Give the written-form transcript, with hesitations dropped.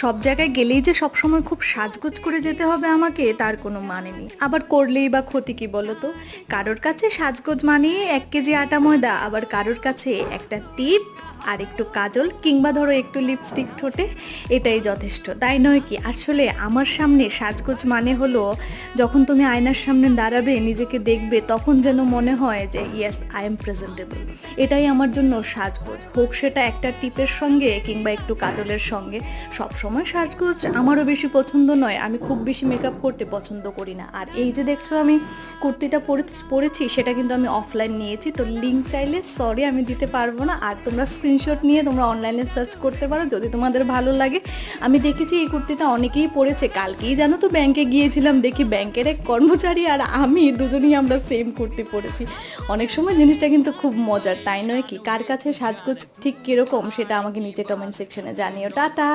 সব জায়গায় গেলেই যে সবসময় খুব সাজগোজ করে যেতে হবে আমাকে তার কোনো মানে নেই। আবার করলেই বা ক্ষতি কি বলো তো? কারোর কাছে সাজগোজ মানে 1 কেজি আটা ময়দা, আবার কারোর কাছে একটা টিপ আর একটু কাজল কিংবা ধরো একটু লিপস্টিক ঠোঁটে, এটাই যথেষ্ট, তাই নয় কি? আসলে আমার সামনে সাজগোজ মানে হলো যখন তুমি আয়নার সামনে দাঁড়াবে, নিজেকে দেখবে, তখন যেন মনে হয় যে ইয়েস, আই এম প্রেজেন্টেবল। এটাই আমার জন্য সাজগোজ, হোক সেটা একটা টিপের সঙ্গে কিংবা একটু কাজলের সঙ্গে। সব সময় সাজগোজ আমারও বেশি পছন্দ নয়, আমি খুব বেশি মেকআপ করতে পছন্দ করি না। আর এই যে দেখছো আমি কুর্তিটা পরেছি, সেটা কিন্তু আমি অফলাইন নিয়েছি, তো লিঙ্ক চাইলে সরি আমি দিতে পারবো না। আর তোমরা স্ক্রিনশট নিয়ে তোমরা অনলাইনে সার্চ করতে পারো যদি তোমাদের ভালো লাগে। আমি দেখেছি এই কুর্তিটা অনেকেই পরেছে, কালকেই জানো তো ব্যাংকে গিয়েছিলাম, দেখি ব্যাংকের এক কর্মচারী আর আমি দুজনেই আমরা সেম কুর্তি পরেছি। অনেক সময় জিনিসটা কিন্তু খুব মজার, তাই নয় কি? কার কাছে সাজগোজ ঠিক কীরকম সেটা আমাকে নিচে কমেন্ট সেকশনে জানিও। টাটা।